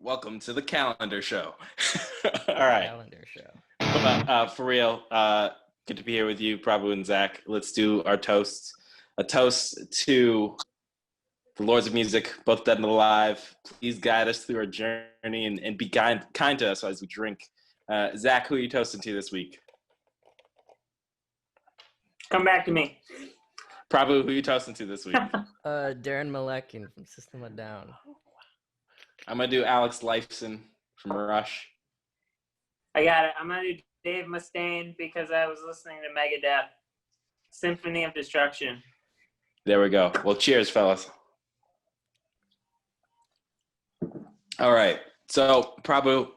Welcome to the calendar show. All right. Calendar show. For real, good to be here with you, Prabhu and Zach. Let's do our toasts. A toast to the Lords of Music, both dead and alive. Please guide us through our journey and be kind to us as we drink. Zach, who are you toasting to this week? Come back to me. Prabhu, who are you toasting to this week? Daron Malakian from System of a Down. I'm going to do Alex Lifeson from Rush. I got it. I'm going to do Dave Mustaine because I was listening to Megadeth. Symphony of Destruction. There we go. Well, cheers, fellas. All right. So, Prabhu,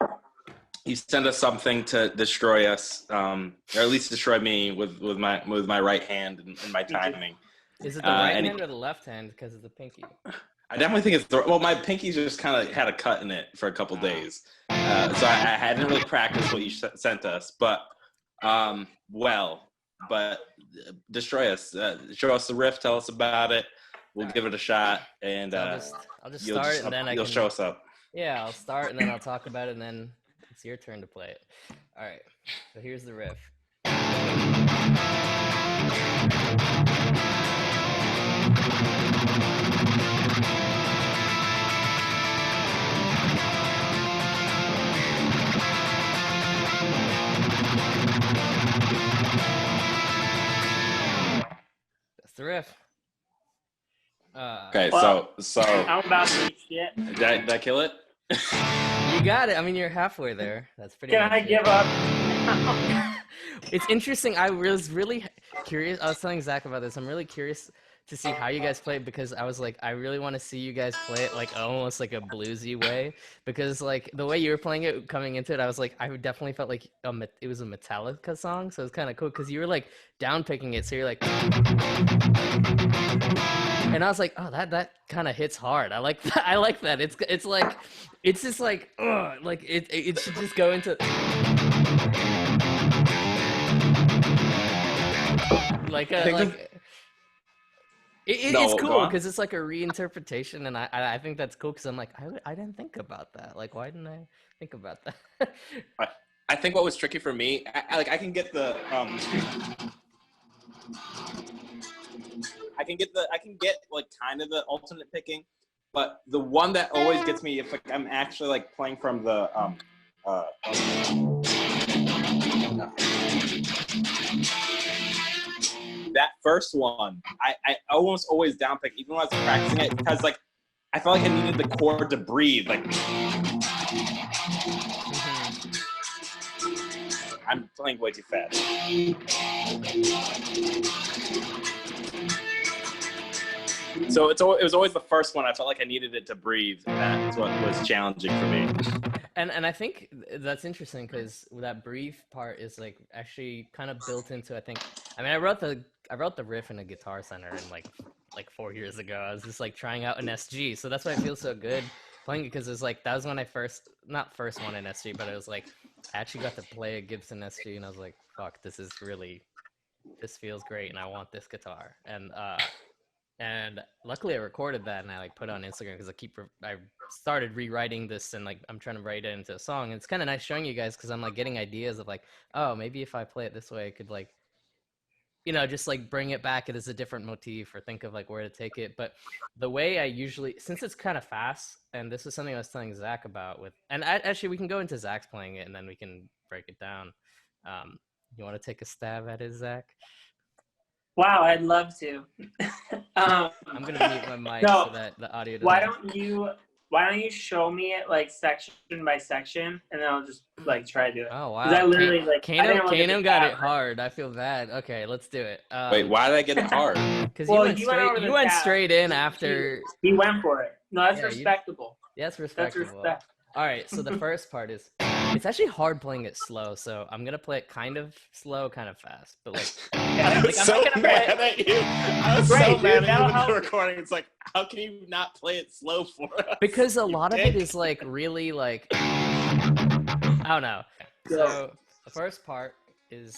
you sent us something to destroy us, or at least destroy me with my right hand and my timing. Is it the right hand or the left hand because of the pinky? I definitely think it's my pinky's just kind of had a cut in it for a couple days, so I hadn't really practiced what you sent us. But destroy us, show us the riff, tell us about it. We'll give it a shot, and I'll just start, and then you'll show us up. Yeah, I'll start, and then I'll talk about it, and then it's your turn to play it. All right, so here's the riff. That's the riff. Okay, so I'm about to eat shit. Did I kill it? You got it. I mean, you're halfway there. That's pretty Can much I it. give up? It's interesting. I was really curious. I was telling Zach about this. I'm really curious to see how you guys play it because I was like, I really want to see you guys play it like almost like a bluesy way because like the way you were playing it coming into it, I was like, I definitely felt like it was a Metallica song. So it's kind of cool because you were like down picking it. So you're like, and I was like, oh, that kind of hits hard. I like that. I like that. It's like, it's just like, like it should just go into. It's cool because it's like a reinterpretation, and I think that's cool because I'm like I didn't think about that. Like, why didn't I think about that? I think what was tricky for me, I can get the I can get like kind of the alternate picking, but the one that always gets me if like I'm actually like playing from the that first one, I almost always downpick, even when I was practicing it, because like I felt like I needed the chord to breathe. Like I'm playing way too fast. So it was always the first one. I felt like I needed it to breathe, and that's what was challenging for me. And I think that's interesting because that brief part is like actually kind of built into. I wrote the riff in a Guitar Center in like 4 years ago. I was just like trying out an SG, so that's why I feel so good playing it because it was like that was when I not first one in SG, but it was like I actually got to play a Gibson SG, and I was like, fuck, this feels great, and I want this guitar. And luckily I recorded that and I like put it on Instagram because I started rewriting this and like I'm trying to write it into a song. And it's kind of nice showing you guys because I'm like getting ideas of like, oh, maybe if I play it this way, I could like, you know, just like bring it back as a different motif or think of like where to take it. But the way I usually, since it's kind of fast, and this is something I was telling Zach about actually we can go into Zach's playing it and then we can break it down. You want to take a stab at it, Zach? Wow, I'd love to. I'm gonna mute my mic so that the audio doesn't. Why don't you show me it like section by section, and then I'll just like try to do it. Oh wow! I literally Kano got it hard. I feel bad. Okay, let's do it. Wait, why did I get it hard? Because you went straight in after. He went for it. No, that's respectable. That's respectable. That's respect. All right, so the first part is, it's actually hard playing it slow, so I'm going to play it kind of slow, kind of fast, but like... I was so mad at you. I was so mad at you the recording. It's like, how can you not play it slow for us? Because a lot of it is like, really like, I don't know. So the first part is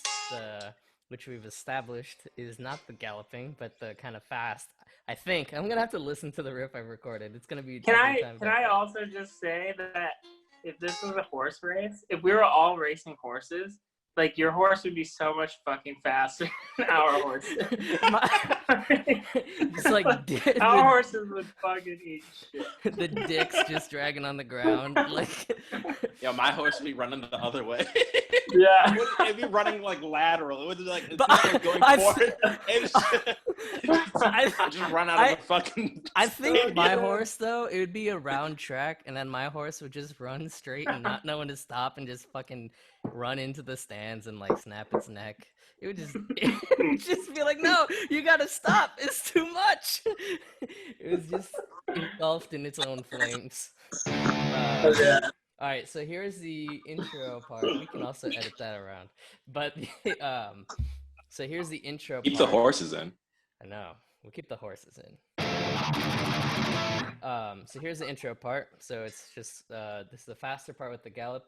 which we've established is not the galloping, but the kind of fast. I think I'm gonna have to listen to the riff I recorded. It's gonna be. Can every time I different. also just say that if this was a horse race, if we were all racing horses, like your horse would be so much fucking faster than our horse. It's like our horses would fucking eat shit. The dicks just dragging on the ground. Like, Yo, my horse would be running the other way. Yeah. It'd be running like lateral. It would like it's But not like going forward. I just run out of the fucking. I think my horse though, it would be a round track, and then my horse would just run straight and not know when to stop, and just fucking run into the stands and like snap its neck. It would just be like, no, you gotta stop. It's too much. It was just engulfed in its own flames. All right, so here's the intro part. We can also edit that around. But so here's the intro part. Keep the horses in. I know. We'll keep the horses in. So here's the intro part. So it's just this is the faster part with the gallop.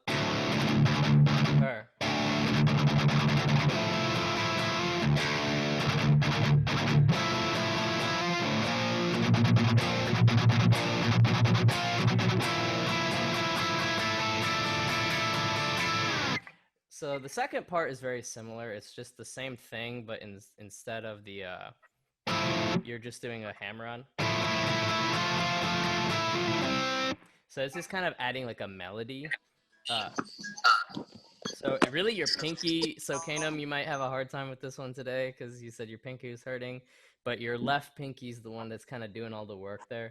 So the second part is very similar. It's just the same thing, but instead of the you're just doing a hammer-on. So it's just kind of adding like a melody. So really your pinky, so Kanum, you might have a hard time with this one today because you said your pinky was hurting, but your left pinky is the one that's kind of doing all the work there.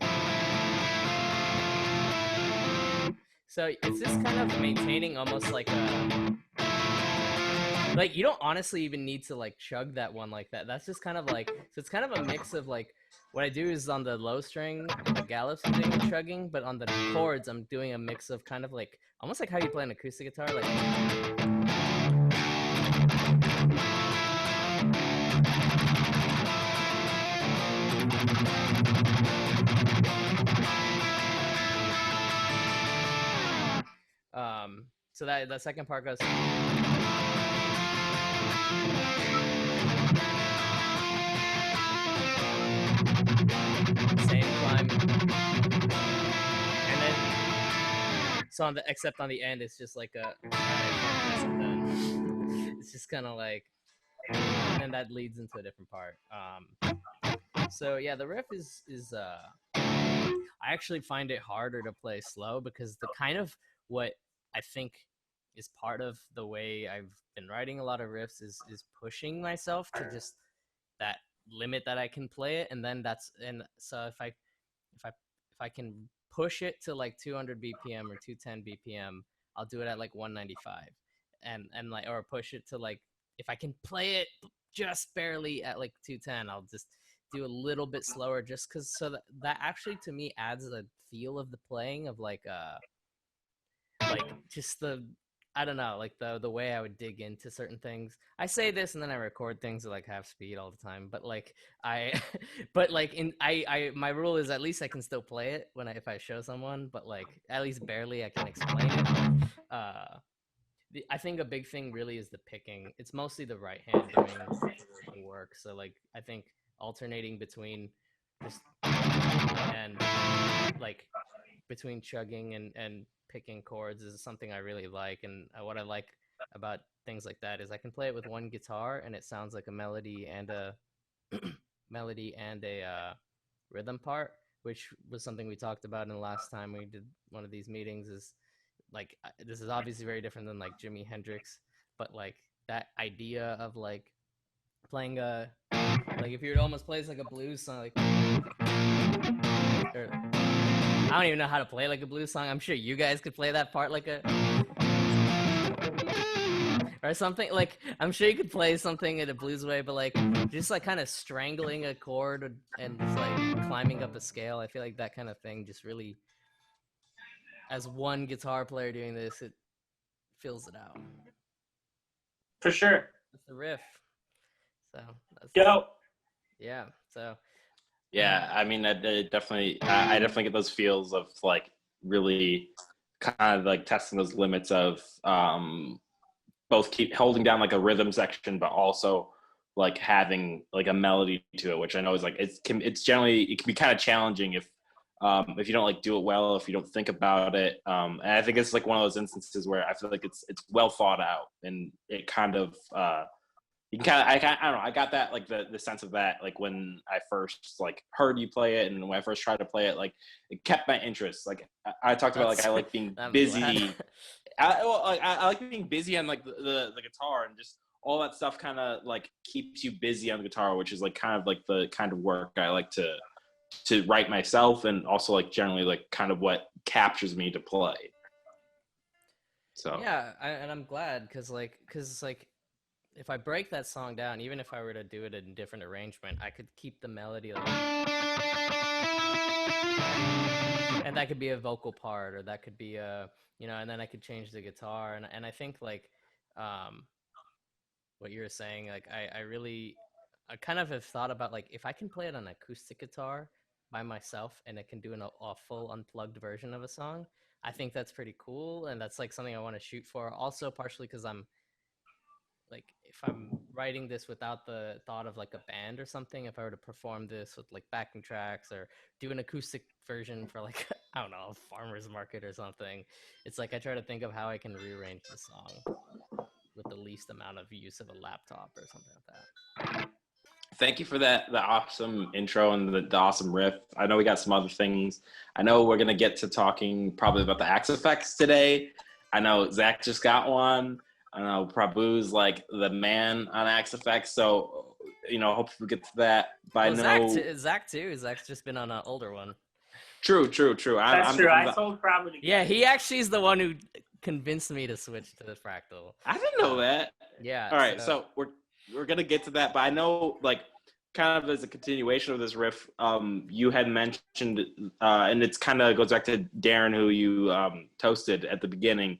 So it's just kind of maintaining almost like a, like you don't honestly even need to like chug that one like that. That's just kind of like, so it's kind of a mix of like, what I do is on the low string, the gallops, I'm doing the chugging, but on the chords, I'm doing a mix of kind of like, almost like how you play an acoustic guitar, like. So that second part goes. Same climb, and then so on the except on the end it's just like a it's just kind of like, and that leads into a different part. So yeah, the riff is I actually find it harder to play slow because the kind of what I think is part of the way I've been writing a lot of riffs is pushing myself to just that limit that I can play it, and then that's, and so if I can push it to like 200 BPM or 210 BPM, I'll do it at like 195, and like, or push it to like, if I can play it just barely at like 210, I'll just do a little bit slower, just because, so that actually to me adds a feel of the playing of like just the, I don't know, like the way I would dig into certain things. I say this and then I record things at like half speed all the time, but like but like my rule is at least I can still play it if I show someone, but like at least barely I can explain it. I think a big thing really is the picking. It's mostly the right hand doing the work. So like I think alternating between just and like between chugging and picking chords is something I really like, and what I like about things like that is I can play it with one guitar and it sounds like a melody and a rhythm part, which was something we talked about in the last time we did one of these meetings. Is like, this is obviously very different than like Jimi Hendrix, but like that idea of like playing a, like if you would almost play like a blues song, like, or, I don't even know how to play like a blues song. I'm sure you guys could play that part like a, or something. Like, I'm sure you could play something in a blues way, but like just like kind of strangling a chord and just like climbing up a scale. I feel like that kind of thing just really, as one guitar player doing this, it fills it out. For sure. That's the riff. So that's yeah. So yeah, I mean, I definitely get those feels of like really kind of like testing those limits of both keep holding down like a rhythm section, but also like having like a melody to it, which I know is like it can be kind of challenging if you don't like do it well, if you don't think about it. And I think it's like one of those instances where I feel like it's well thought out, and it kind of you can I don't know, I got that like the sense of that like when I first like heard you play it, and when I first tried to play it, like it kept my interest. Like I talked about like I like being busy. I like being busy on like the guitar, and just all that stuff kind of like keeps you busy on the guitar, which is like kind of like the kind of work I like to write myself, and also like generally like kind of what captures me to play. So yeah, and I'm glad because if I break that song down, even if I were to do it in a different arrangement, I could keep the melody like, and that could be a vocal part, or that could be a, and then I could change the guitar, and I think like what you're saying, like I kind of have thought about like if I can play it on acoustic guitar by myself and it can do a full unplugged version of a song, I think that's pretty cool, and that's like something I want to shoot for. Also, partially because I'm like, if I'm writing this without the thought of like a band or something, if I were to perform this with like backing tracks or do an acoustic version for like I don't know, a farmer's market or something, it's like I try to think of how I can rearrange the song with the least amount of use of a laptop or something like that. thank you for the awesome intro and the awesome riff. I know we got some other things. I know we're gonna get to talking probably about the axe effects today. I know Zach just got one. I know Prabhu's like the man on axe effects, so hopefully we get to that. But Well, I know Zach too. Zach's just been on an older one. True. That's true. I told Prabhu to get Yeah, he actually is the one who convinced me to switch to the Fractal. I didn't know that. Yeah. All right, so we're gonna get to that, but I know like kind of as a continuation of this riff, you had mentioned, and it's kind of goes back to Daron, who you toasted at the beginning.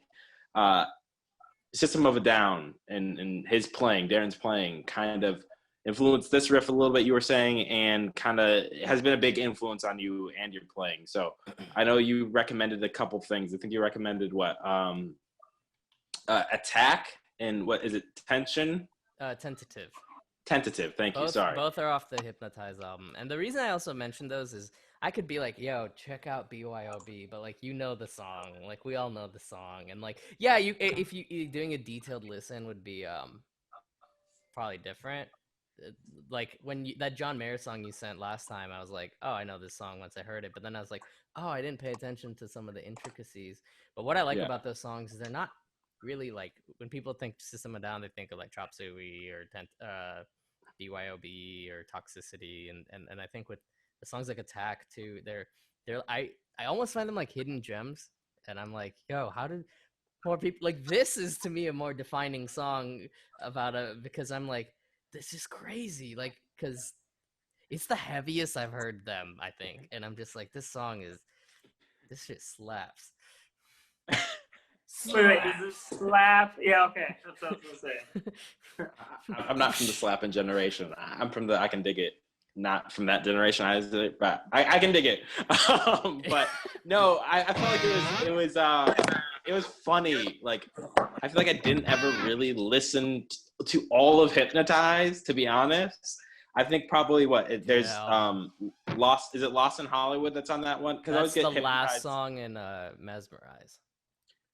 System of a Down and his playing, Daron's playing, kind of influenced this riff a little bit, you were saying, and kind of has been a big influence on you and your playing. So I know you recommended a couple things. I think you recommended what? Attack and what is it? Tension? Tentative. Tentative. Thank you. Sorry. Both are off the Hypnotize album. And the reason I also mentioned those is I could be like, yo, check out BYOB, but like, the song, like we all know the song. And like, yeah, if you doing a detailed listen would be probably different. Like when that John Mayer song you sent last time, I was like, oh, I know this song once I heard it. But then I was like, oh, I didn't pay attention to some of the intricacies. But what I like about those songs is they're not really like, when people think System of a Down, they think of like Chop Suey or BYOB or Toxicity, and I think with the songs like Attack too, they're I almost find them like hidden gems, and I'm like, yo, how did more people like this is to me a more defining song about because I'm like, this is crazy, like, because it's the heaviest I've heard them, I think, and I'm just like, this shit slaps. Wait, is it slap? Yeah, okay. That's what I was gonna say. I'm not from the slapping generation. I'm from the I can dig it. Not from that generation either, but I can dig it. But no, I felt like it was funny. Like I feel like I didn't ever really listen to all of Hypnotize, to be honest. I think probably there's Lost. Is it Lost in Hollywood that's on that one? Because I always get the last song in Mesmerize.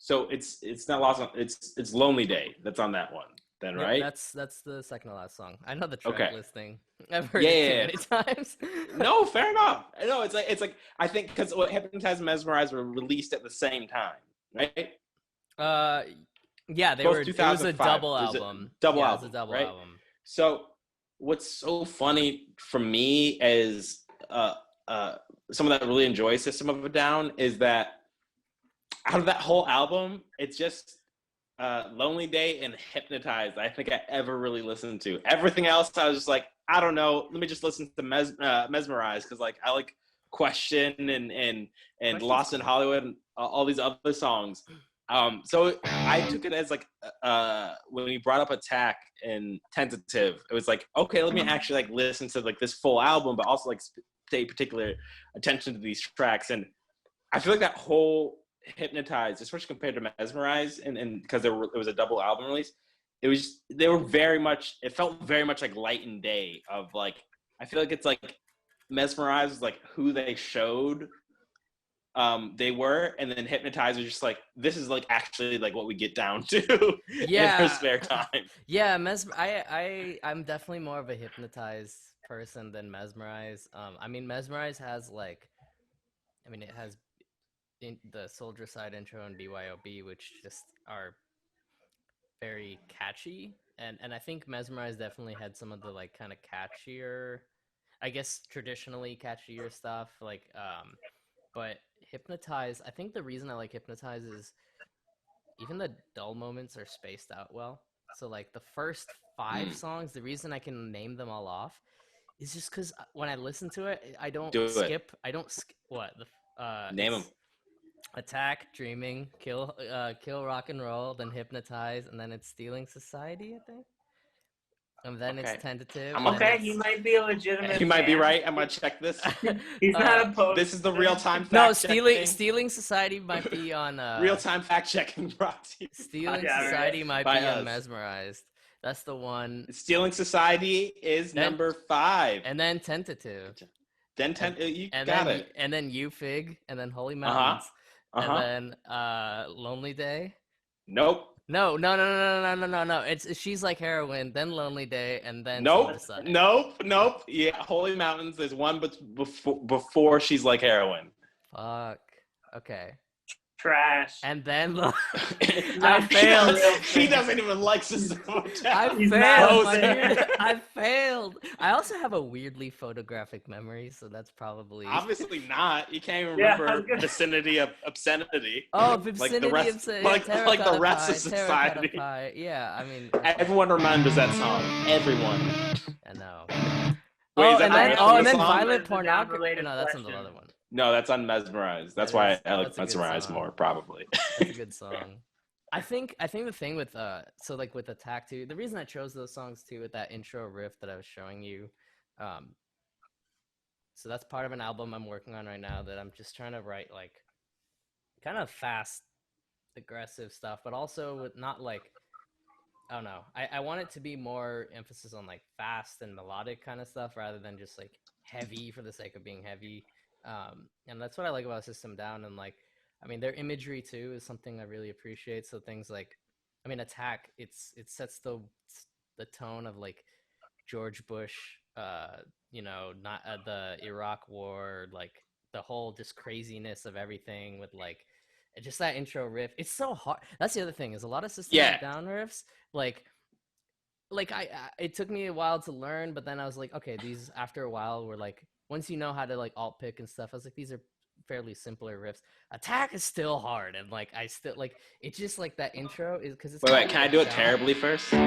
So it's not Lost. It's Lonely Day that's on that one. Then right? That's the second to last song. I know the track listing. I've heard it too many times. No, fair enough. No, it's like I think because Hypnotize and Mesmerize were released at the same time, right? Yeah, they were. It was a double album. It was a double album. So what's so funny for me as someone that really enjoys System of a Down is that out of that whole album, it's just Lonely Day and Hypnotized I think I ever really listened to. Everything else, I was just like, I don't know. Let me just listen to Mesmerize, because like I like Question and Lost in Hollywood and all these other songs. So I took it as like when we brought up Attack and Tentative, it was like, okay, let me actually like listen to like this full album, but also like pay particular attention to these tracks. And I feel like that whole Hypnotized, especially compared to Mesmerize, and because it was a double album release, it felt very much like Light and Day of like, I feel like it's like Mesmerize is like who they showed they were, and then Hypnotize is just like, this is like actually like what we get down to in our spare time. Yeah, I'm definitely more of a Hypnotize person than Mesmerize. I mean, Mesmerize has like, I mean, it has the Soldier Side intro and BYOB, which just are very catchy, and I think Mesmerize definitely had some of the like kind of catchier, I guess traditionally catchier stuff, like but Hypnotize, I think the reason I like Hypnotize is even the dull moments are spaced out well. So like the first 5 songs, the reason I can name them all off is just because when I listen to it, I don't skip. I don't skip what the name them. Attack, Dreaming, Kill, Rock and Roll, then Hypnotize, and then it's Stealing Society, I think. And then it's Tentative. Okay, he might be a legitimate. He might be right. I'm gonna check this. He's not opposed. This is the real-time fact No, Stealing Society might be on real-time fact checking brought to you. Stealing Society might be on Mesmerized. That's the one. Stealing Society is number 5. And then Tentative. Then you got it. And then You Fig, and then Holy Mountains. And then Lonely Day. Nope. No. It's She's Like Heroin, then Lonely Day, and then Nope. Yeah, Holy Mountains is one before She's Like Heroin. Fuck. Okay. Trash. And then I failed. He doesn't even like System of a Down. I failed. I also have a weirdly photographic memory, so that's probably obviously not. You can't even remember vicinity of obscenity. Oh, vicinity of obscenity. Like the rest of society. Yeah, I mean, everyone remembers that song. Everyone. I know. Wait, and then Violent Pornography. No, that's another one. No, that's on Mesmerize. That's why I like Mesmerize more, probably. That's a good song. I think the thing with so like with Attack 2, the reason I chose those songs too with that intro riff that I was showing you, so that's part of an album I'm working on right now that I'm just trying to write like kind of fast, aggressive stuff, but also with not like, I don't know. I want it to be more emphasis on like fast and melodic kind of stuff rather than just like heavy for the sake of being heavy. And that's what I like about System Down, and like, I mean, their imagery too is something I really appreciate. So things like, I mean, Attack, it sets the tone of like George Bush, not the Iraq War, like the whole just craziness of everything with like just that intro riff. It's so hard. That's the other thing is a lot of System Down riffs, like it took me a while to learn, but then I was like, okay, these after a while were like, once you know how to like alt pick and stuff, I was like, these are fairly simpler riffs. Attack is still hard, and like I still like it's just like that intro is because it's. Wait, can I do it terribly first? I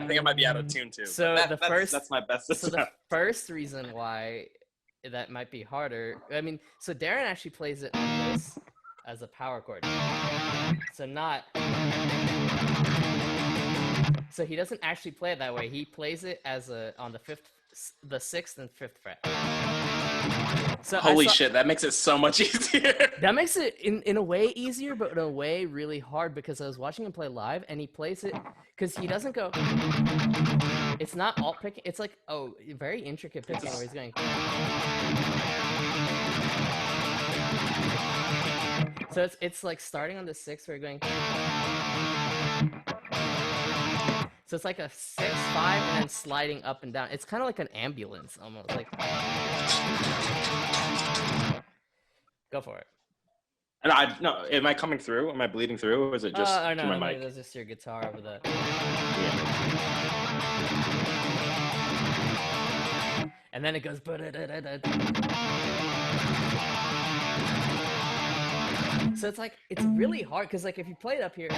think I might be out of tune too. So that's my best. So the first reason why that might be harder, I mean, so Daron actually plays it on this as a power chord. So not. So he doesn't actually play it that way. He plays it as on the 6th and 5th fret. So holy shit, that makes it so much easier. That makes it in a way easier, but in a way really hard, because I was watching him play live and he plays it because he doesn't go. It's not alt picking. It's like very intricate picking where he's going. So it's like starting on the 6th where you're going. So it's like a 6-5 and then sliding up and down. It's kind of like an ambulance almost. Like, go for it. And no, am I coming through? Am I bleeding through, or is it just no, my mic? That's just your guitar over the. Yeah. And then it goes. So it's like it's really hard because like if you play it up here.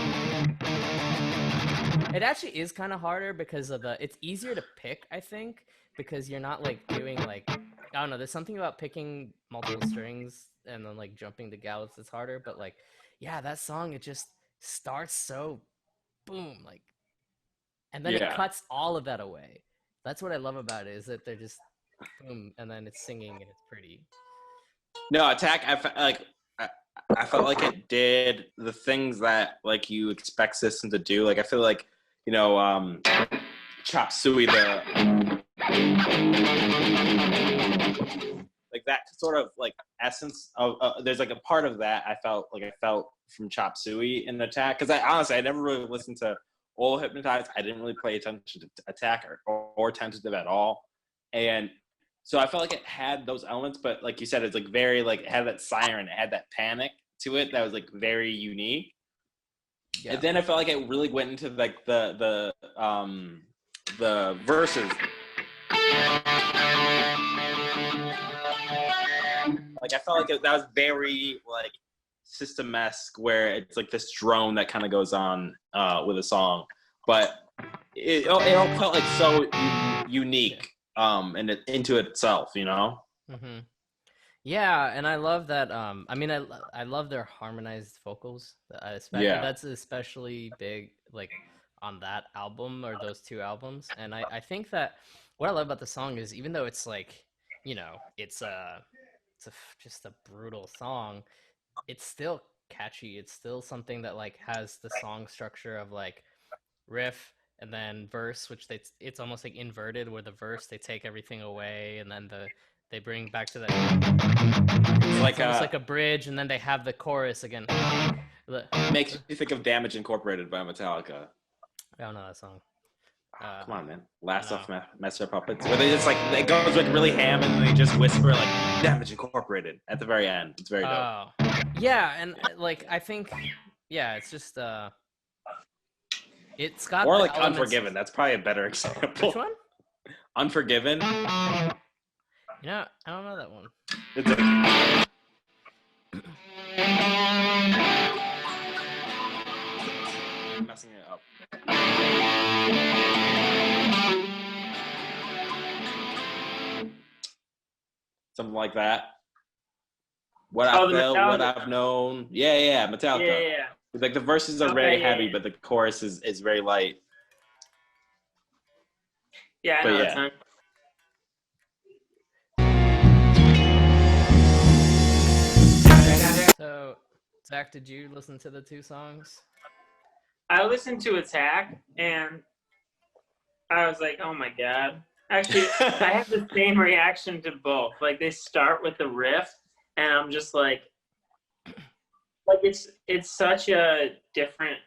It actually is kind of harder because of it's easier to pick, I think, because you're not like doing like, I don't know, there's something about picking multiple strings and then like jumping to gallops that's harder, but like, yeah, that song, it just starts so boom, like, and then it cuts all of that away. That's what I love about it, is that they're just boom, and then it's singing and it's pretty. No, Attack, I felt like it did the things that like you expect System to do. Like I feel like, you know, Chop Suey, the like that sort of like essence of there's like a part of that I felt from Chop Suey in Attack, because I never really listened to all Hypnotized. I didn't really pay attention to Attack or Tentative at all, and so I felt like it had those elements, but like you said, it's like very like it had that siren, it had that panic to it that was like very unique. Yeah. And then I felt like it really went into like the verses. Like I felt like that was very like System-esque, where it's like this drone that kind of goes on with a song, but it all felt like so unique and into itself, you know. Mm-hmm. Yeah, and I love that. I mean, I love their harmonized vocals. That's especially big, like on that album or those two albums. And I think that what I love about the song is, even though it's like, you know, it's just a brutal song, it's still catchy. It's still something that like has the song structure of like riff and then verse, which it's almost like inverted, where the verse they take everything away and then they bring back to the like almost like a bridge, and then they have the chorus again. Makes you think of Damage Incorporated by Metallica. I don't know that song. Come on, man. Last off Master Puppets, where they just like it goes like really ham and they just whisper like Damage Incorporated at the very end. It's very dope. Yeah, and like I think it's just it's got or like Unforgiven. That's probably a better example. Which one? Unforgiven. You know, I don't know that one. I'm messing it up. Something like that. What I've known. Yeah, Metallica. Yeah. Like the verses are very heavy, but the chorus is very light. Yeah, I know that song. So, Zach, did you listen to the two songs? I listened to Attack, and I was like, oh my god. Actually, I have the same reaction to both. Like, they start with the riff, and I'm just like it's such a different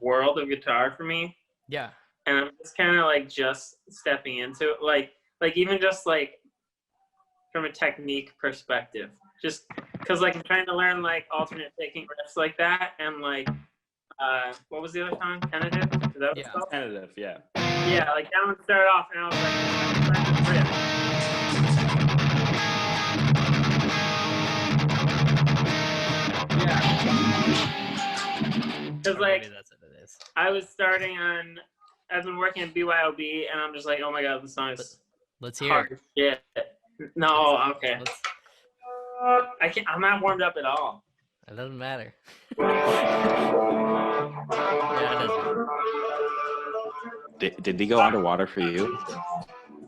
world of guitar for me. Yeah. And I'm just kind of like just stepping into it. Like even just like from a technique perspective. Just because like I'm trying to learn like alternate taking riffs like that, and like what was the other song? Tentative? Is that what it's called? Tentative, yeah. Yeah, like that one started off and I was like, I'm learning this riff. Yeah. Because like that's what it is. I've been working at BYOB and I'm just like, oh my god, the song is let's hear hard as shit. No, okay. I'm not warmed up at all. It doesn't matter. Did he go underwater for you?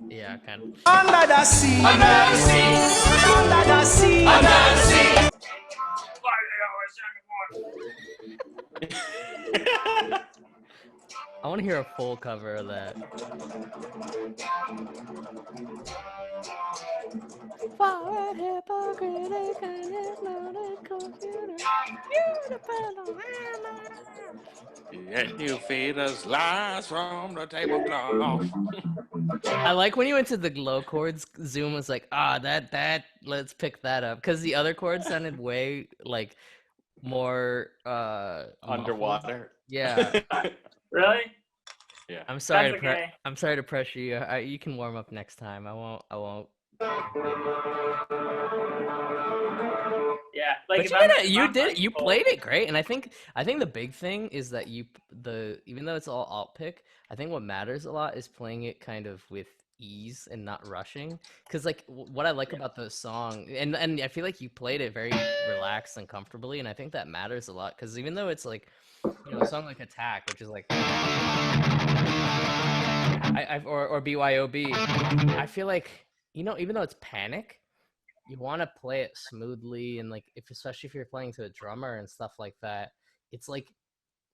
Yeah, kind of. Under the sea, under the sea, under the sea, under the sea. I want to hear a full cover of that. Forward, hypocritic, and hypnotic computer. You depend on Yet you feed us lies from the tablecloth. I like when you went to the low chords, Zoom was like, that, let's pick that up. Because the other chords sounded way, like, more, underwater. Yeah. Really? Yeah. I'm sorry I'm sorry to pressure you. You can warm up next time. I won't. Yeah, like but you played it great, and I think the big thing is that even though it's all alt pick, I think what matters a lot is playing it kind of with ease and not rushing. Because like what I like about the song, and I feel like you played it very relaxed and comfortably, and I think that matters a lot. Because even though it's like, you know, a song like Attack, which is like or BYOB, I feel like, you know, even though it's panic, you want to play it smoothly, and like especially if you're playing to a drummer and stuff like that, it's like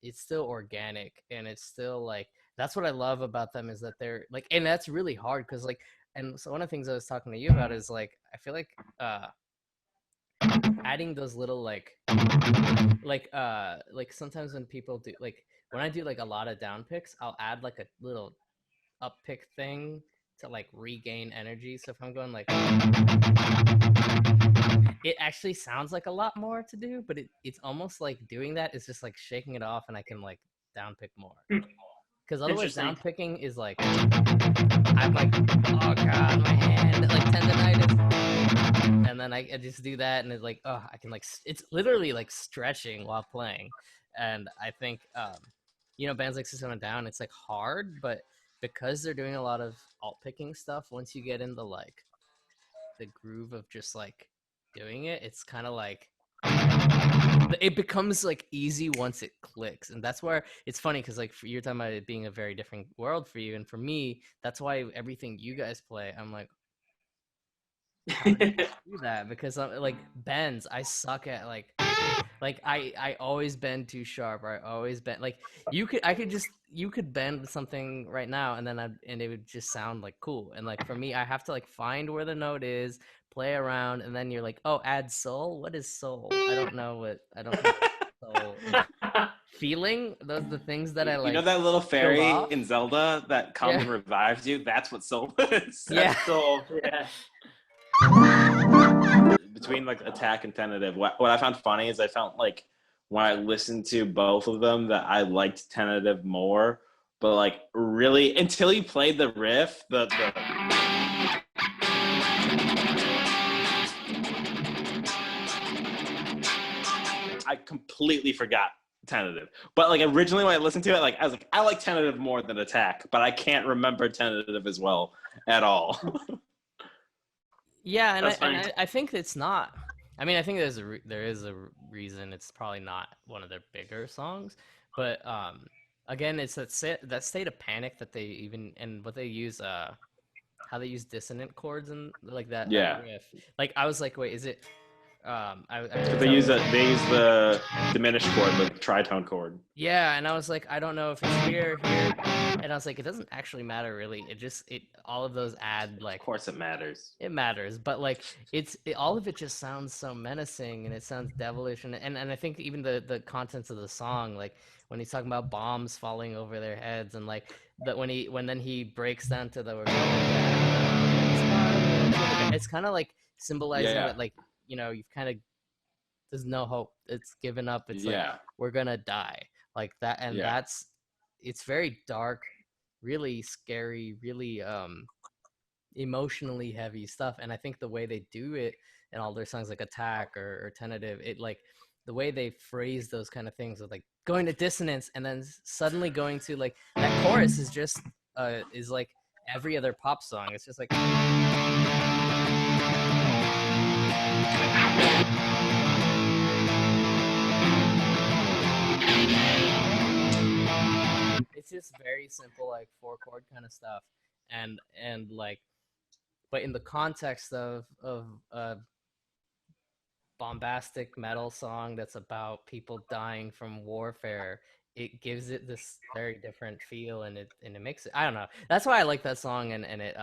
it's still organic, and it's still like that's what I love about them, is that they're like, and that's really hard because like, and so one of the things I was talking to you about is like I feel like adding those little like sometimes when people do like when I do like a lot of down picks, I'll add like a little up pick thing to like regain energy. So if I'm going like, it actually sounds like a lot more to do, but it's almost like doing that is just like shaking it off, and I can like down pick more. Because otherwise down picking is like, I'm like, oh god, my hand, like tendonitis, and then I just do that, and it's like, oh, I can like, it's literally like stretching while playing. And I think bands like System of a Down, it's like hard, but because they're doing a lot of alt picking stuff, once you get into like the groove of just like doing it, it's kind of like it becomes like easy once it clicks. And that's where it's funny, because like you're talking about it being a very different world for you, and for me, that's why everything you guys play, I'm like, how do you do that? Because I'm like bends, I suck at like I always bend too sharp, or I always bend like you could bend something right now, and then and it would just sound like cool. And like for me, I have to like find where the note is, play around, and then you're like, oh, add soul. What is soul? I don't know soul is. Feeling, those are the things that I like. You know that little fairy in Zelda that comes and revives you? That's what soul is. That's soul. Yeah. Between like Attack and Tentative, what I found funny is I felt like when I listened to both of them that I liked Tentative more, but like really until you played the riff, I completely forgot Tentative. But like originally when I listened to it, like I was like, I like Tentative more than Attack, but I can't remember Tentative as well at all. Yeah, and I think it's not. I mean, I think there is a reason it's probably not one of their bigger songs, but again, it's that state of panic that they even, and what they use how they use dissonant chords and like that, that riff. Like I was like, wait, is it? They use the diminished chord, the tritone chord. Yeah, and I was like, I don't know if it's here, and I was like, it doesn't actually matter really. All of those add like. Of course, it matters. It matters, but like all of it just sounds so menacing, and it sounds devilish, and I think even the contents of the song, like when he's talking about bombs falling over their heads, and like that when then he breaks down to the we're going down, it's kind of like symbolizing that like you've kind of there's no hope, it's given up, it's like we're gonna die like that, and it's very dark, really scary, really emotionally heavy stuff. And I think the way they do it in all their songs like Attack or Tentative, it like the way they phrase those kind of things with like going to dissonance and then suddenly going to like that chorus is just is like every other pop song. It's just like it's just very simple, like 4-chord kind of stuff, and like, but in the context of a bombastic metal song that's about people dying from warfare, it gives it this very different feel, and it makes it, I don't know, that's why I like that song. And it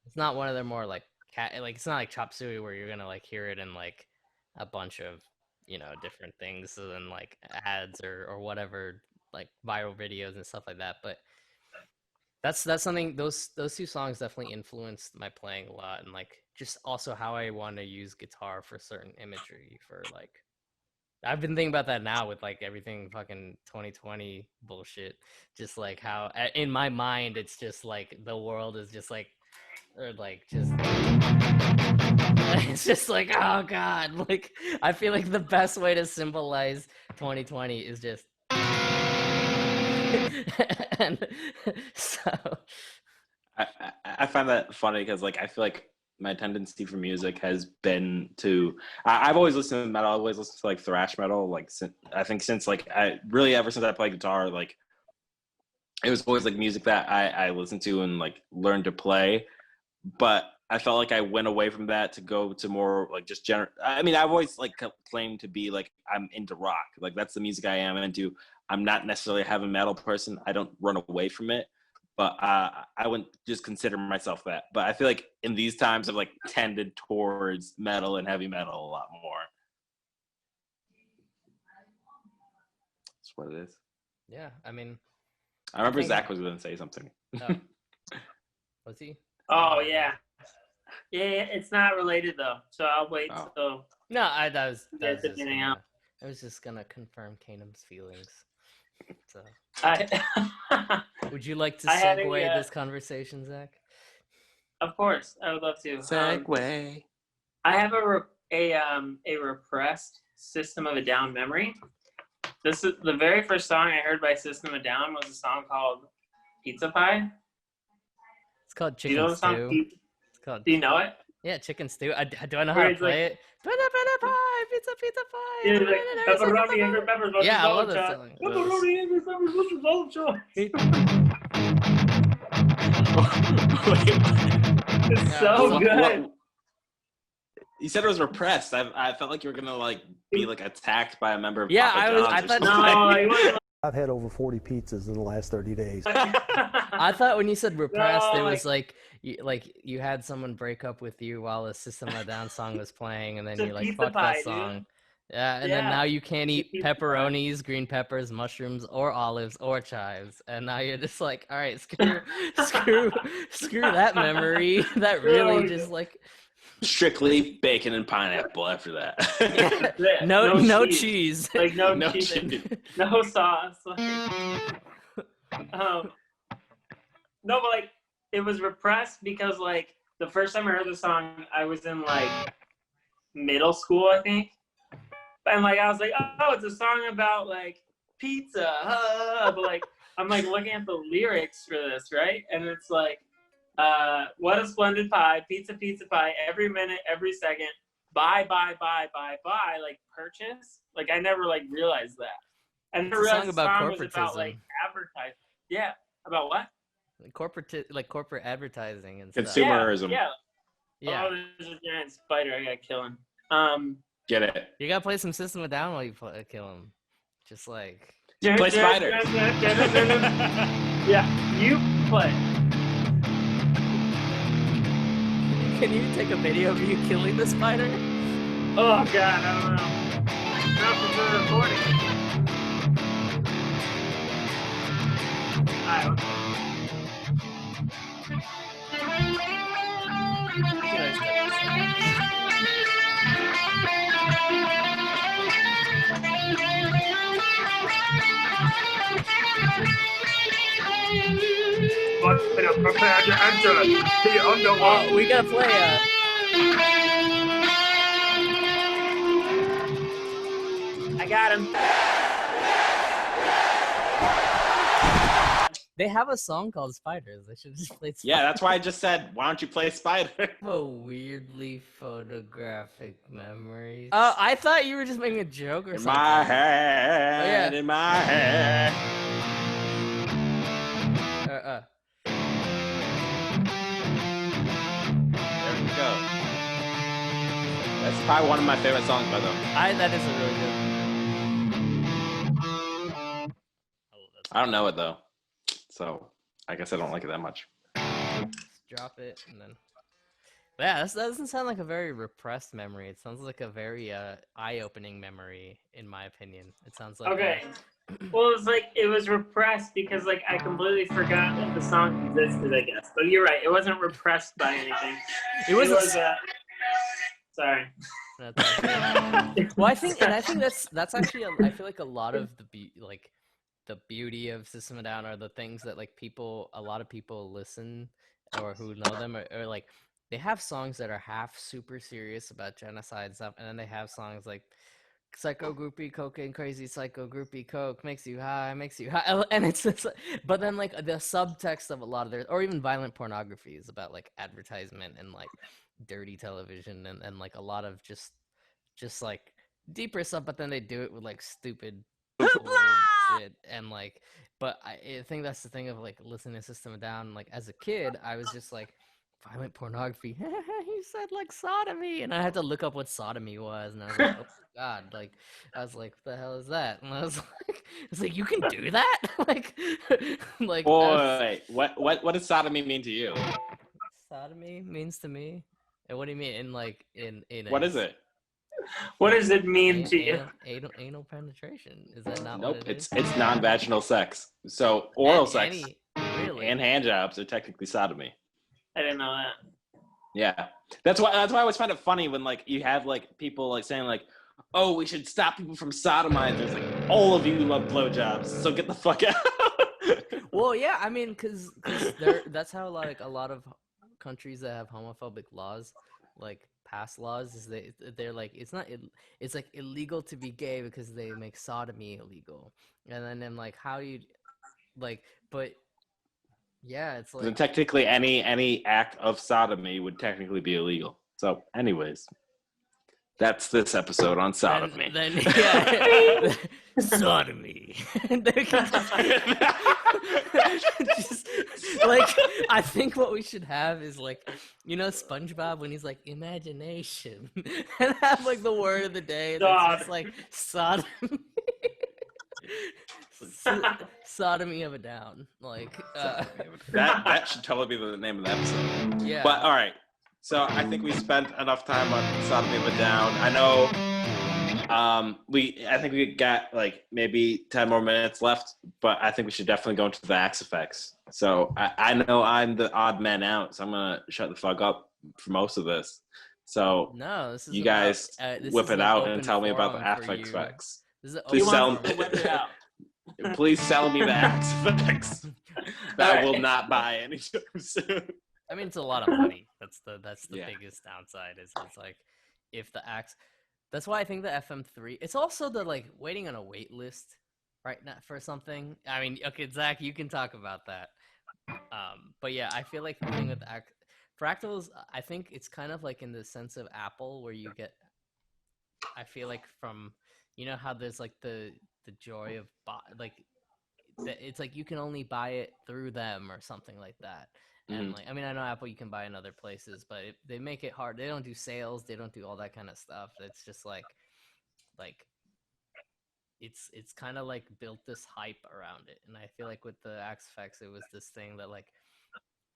it's not one of their more like it's not like Chop Suey where you're gonna like hear it in like a bunch of different things and like ads or whatever, like viral videos and stuff like that. But that's something, those two songs definitely influenced my playing a lot, and like just also how I want to use guitar for certain imagery. For like I've been thinking about that now with like everything fucking 2020 bullshit, just like how in my mind it's just like the world is just like, or like just it's just like, oh god, like I feel like the best way to symbolize 2020 is just and so I find that funny because like I feel like my tendency for music has been to I've always listened to metal. I've always listened to like thrash metal, like I think since like ever since I played guitar, like it was always like music that I listened to and like learned to play. But I felt like I went away from that to go to more like just general. I mean, I've always like claimed to be like I'm into rock. Like that's the music I am into. I'm not necessarily a heavy metal person. I don't run away from it, but I wouldn't just consider myself that. But I feel like in these times I've like tended towards metal and heavy metal a lot more. That's what it is. Yeah, I mean, I remember think- Zach was going to say something. Was he? Oh yeah. Yeah, it's not related though, so I'll wait Oh. till. No, that was Get the just meaning gonna, out. I was just gonna confirm Kanum's feelings. So, I, would you like to I had a, segue this conversation, Zach? of course, I would love to. Segway. I have a repressed System of a Down memory. This is the very first song I heard by System of a Down was a song called Pizza Pie. It's called Do you know Chicken the song? Stew. It's called. Do you know it? Yeah, Chicken Stew. Do I know how Where to it's like- play it? Pizza pie, pizza pie. Yeah, it's like pepperoni, angry peppers, Yeah, I love that that song. Pepperoni, angry peppers, It's Yeah, so so- good. You said it was repressed. I felt like you were gonna like be like attacked by a member of Yeah, Papa I was- John's I or thought- something. No, it wasn't. I've had over 40 pizzas in the last 30 days. I thought when you said repressed, No, it was like you had someone break up with you while a System of a Down song was playing, and then It's a you like pizza fuck pie, that dude. song. Yeah, and then Yeah. now you can't eat Pizza pie. pepperonis, green peppers, mushrooms, or olives, or chives, and now you're just like, all right, screw that memory. That really just like Strictly bacon and pineapple after that. That's it. no cheese. Like no, No cheese, cheese. no sauce. Like, no, but like it was repressed because like the first time I heard the song, I was in like middle school, I think, and like I was like, oh, it's a song about like pizza, but like I'm like looking at the lyrics for this, right, and it's like. What a splendid pie, pizza pie, every minute, every second, buy, like purchase. Like I never like realized that. And It's I a realized song the about song was about corporatism. like advertising. Yeah, about what? Corporate advertising and stuff. Consumerism. Yeah. Yeah, Oh, there's a giant spider. I gotta kill him. Get it? you gotta play some System of a Down while you kill him. Just like Play Spider. Yeah, you play. can you take a video of you killing the spider? Oh god, I don't know. Not for the recording. I don't know. Prepare to enter the underworld. Oh, we gotta play I got him. They have a song called Spiders. They should just play Spiders. Yeah, that's why I just said, why don't you play Spider? A weirdly photographic memories. I thought you were just making a joke or In something. my head, in my head. There we go. That's probably one of my favorite songs by them. That is a really good. I don't know it though, so I guess I don't like it that much. Just drop it and then. But yeah, that doesn't sound like a very repressed memory. It sounds like a very eye-opening memory, in my opinion. It sounds like Okay. Well, it was repressed because like I completely forgot that the song existed, I guess. But you're right, it wasn't repressed by anything. It was. Sorry. That's okay. Well, I think that's actually I feel like a lot of the the beauty of System of a Down are the things that like a lot of people listen or who know them or like they have songs that are half super serious about genocide stuff, and then they have songs like psycho groupie cocaine crazy psycho groupie coke makes you high, and it's just but then like the subtext of a lot of their or even violent pornography is about like advertisement and like dirty television and like a lot of just like deeper stuff, but then they do it with like stupid shit and like but I think that's the thing of like listening to System of a Down. Like as a kid I was just like violent pornography. He said like sodomy, and I had to look up what sodomy was, and I was like, oh my god, like I was like, what the hell is that? And I was like, you can do that, like Boy, what does sodomy mean to you? sodomy means to me. And what do you mean in What is it? What does it mean to you? Anal penetration? Is that not Nope, what it is? it's non-vaginal sex. So oral And sex really? and hand jobs are technically sodomy. I didn't know that. Yeah, that's why I always find it funny when like you have like people like saying like, oh, we should stop people from sodomizing. It's like all of you love blowjobs, so get the fuck out. Well, yeah, I mean, because that's how like a lot of countries that have homophobic laws, like pass laws, is they're like it's like illegal to be gay because they make sodomy illegal, and then like how you like, but yeah, it's Then like technically any act of sodomy would technically be illegal. So, anyways, that's this episode on sodomy. then yeah, sodomy. Just, like I think what we should have is like, you know, SpongeBob when he's like imagination, and have like the word of the day that's just like sodomy. Sodomy of a down, like that should totally be the name of the episode. yeah. But all right, so I think we spent enough time on sodomy of a down. I know. I think we got like maybe 10 more minutes left, but I think we should definitely go into the axe effects. So I know I'm the odd man out, so I'm gonna shut the fuck up for most of this. So No, this is you about, guys this whip is it an out and open tell me about the forum axe for you. effects. This is an Please open sell forum. Whip it out. Please sell me the axe effects. That Alright. will not buy anytime soon. I mean, it's a lot of money. That's the Yeah. biggest downside. Is it's like if the axe. That's why I think the FM3. It's also the like waiting on a wait list right now for something. I mean, okay, Zach, you can talk about that. But yeah, I feel like the thing with fractals, I think it's kind of like in the sense of Apple, where you get. I feel like from, you know how there's like the joy of like, it's like you can only buy it through them or something like that. And like, I mean, I know Apple you can buy in other places, but they make it hard. They don't do sales. They don't do all that kind of stuff. It's just like it's kind of like built this hype around it. And I feel like with the Axe Effects, it was this thing that like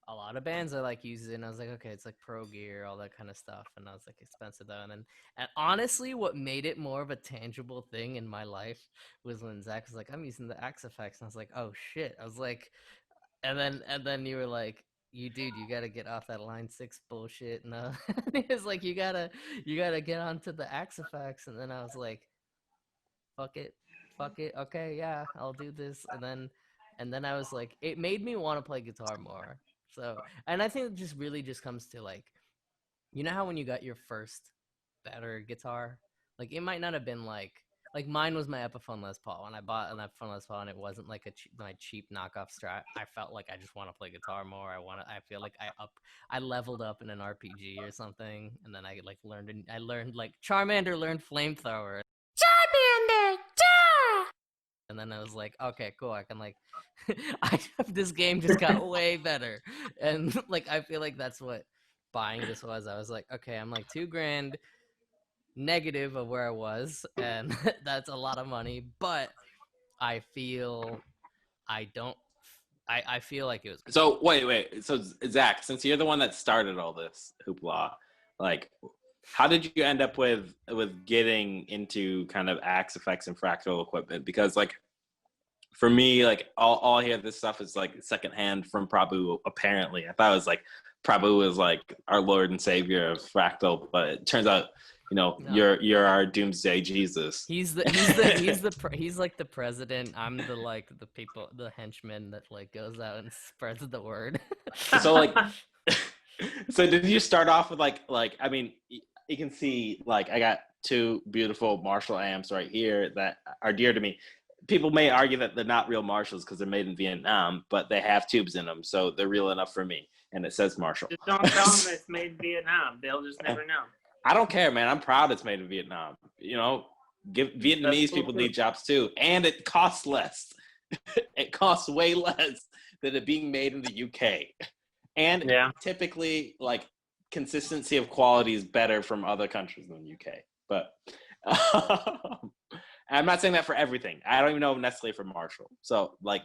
a lot of bands are like using. And I was like, okay, it's like pro gear, all that kind of stuff. And I was like, expensive though. And honestly, what made it more of a tangible thing in my life was when Zach was like, I'm using the Axe Effects. And I was like, oh shit. I was like, and then you were like, you gotta get off that line 6 bullshit. And it's like you gotta get onto the Axe Effects. And then I was like, fuck it, okay, yeah, I'll do this. And then I was like, it made me want to play guitar more. So, and I think it just really just comes to like, you know how when you got your first better guitar, like it might not have been like mine was my Epiphone Les Paul. When I bought an Epiphone Les Paul, and it wasn't like my cheap knockoff Strat. I felt like I just want to play guitar more. I feel like I leveled up in an RPG or something, and then I like learned like Charmander learned Flamethrower. Charmander, and then I was like, okay, cool. I can like, this game just got way better, and like I feel like that's what buying this was. I was like, okay, I'm like $2,000 negative of where I was, and that's a lot of money, but I feel like it was good. So wait. So Zach, since you're the one that started all this hoopla, like, how did you end up with getting into kind of Axe Effects and Fractal equipment? Because like, for me, like all I hear this stuff is like secondhand from Prabhu. Apparently, I thought it was like Prabhu was like our Lord and Savior of Fractal, but it turns out, you know, no. You're our doomsday Jesus. He's like the president. I'm the henchman that like goes out and spreads the word. So like, so did you start off with like I mean, you can see like I got 2 beautiful Marshall amps right here that are dear to me. People may argue that they're not real Marshalls because they're made in Vietnam, but they have tubes in them, so they're real enough for me. And it says Marshall. Just don't tell them it's made in Vietnam. They'll just never know. I don't care, man. I'm proud it's made in Vietnam. You know, Vietnamese people need jobs too, and it costs less. It costs way less than it being made in the UK. And Yeah. typically, like, consistency of quality is better from other countries than the UK. But I'm not saying that for everything. I don't even know necessarily for Marshall. So, like,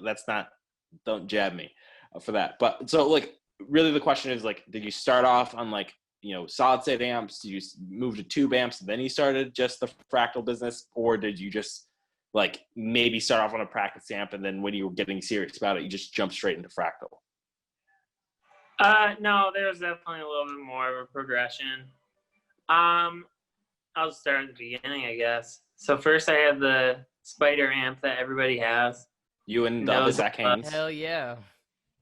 don't jab me for that. But so, like, really the question is, like, did you start off on, like, solid state amps? Did you move to tube amps and then you started just the Fractal business? Or did you just, like, maybe start off on a practice amp and then when you were getting serious about it, you just jumped straight into Fractal? No, there's definitely a little bit more of a progression. I'll start at the beginning, I guess. So first I had the Spider amp that everybody has. You and the other Zach Haynes. Hell yeah.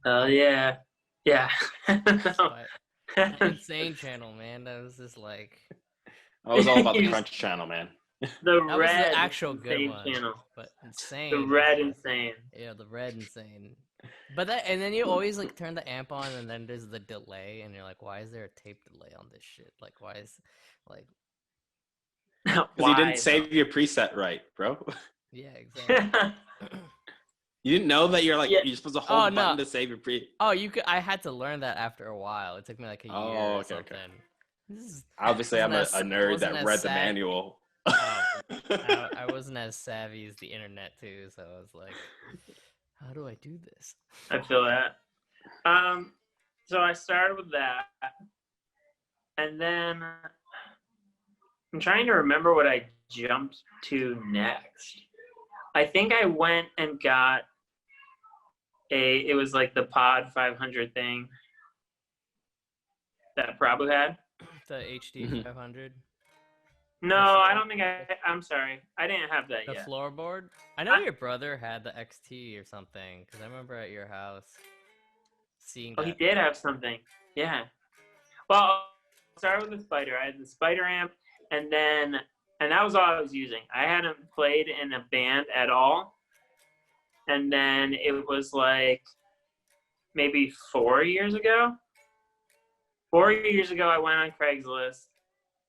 Oh, yeah. Yeah. That insane channel, man. That was just like... I was all about the Crunch channel, man. The That was red the actual good insane one. channel. But insane. The red insane. Yeah, the red insane. But and then you always, like, turn the amp on and then there's the delay and you're like, why is there a tape delay on this shit? Like, why is, like... Because you didn't save your preset right, bro. Yeah, exactly. You didn't know that you're supposed to hold the button no. to save your pre. Oh, I had to learn that after a while. It took me like a year or something. Okay. Obviously, I'm a nerd that read the manual. I wasn't as savvy as the internet too, so I was like, how do I do this? I feel that. So I started with that, and then I'm trying to remember what I jumped to next. I think I went and got it was like the Pod 500 thing that Prabhu had. The HD 500? No, I don't think I'm sorry. I didn't have that yet. The floorboard? I know your brother had the XT or something, because I remember at your house seeing that. Oh, he did have something. Yeah. Well, I'll start with the Spider. I had the Spider amp, and that was all I was using. I hadn't played in a band at all. And then it was like maybe 4 years ago. 4 years ago, I went on Craigslist,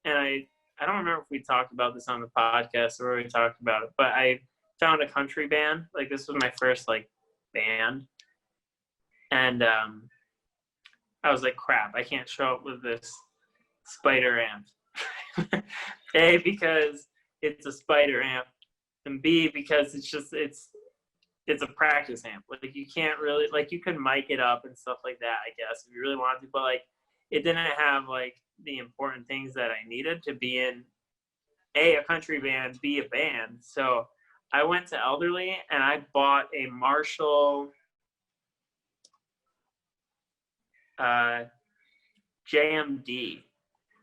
and I don't remember if we talked about this on the podcast or we talked about it, but I found a country band. Like, this was my first, like, band. And I was like, crap, I can't show up with this Spider amp. A, because it's a Spider amp, and B, because it's a practice amp. Like, you can't really, like, you could mic it up and stuff like that, I guess, if you really wanted to, but, like, it didn't have, like, the important things that I needed to be in A, a country band, B, a band. So I went to Elderly and I bought a Marshall JMD.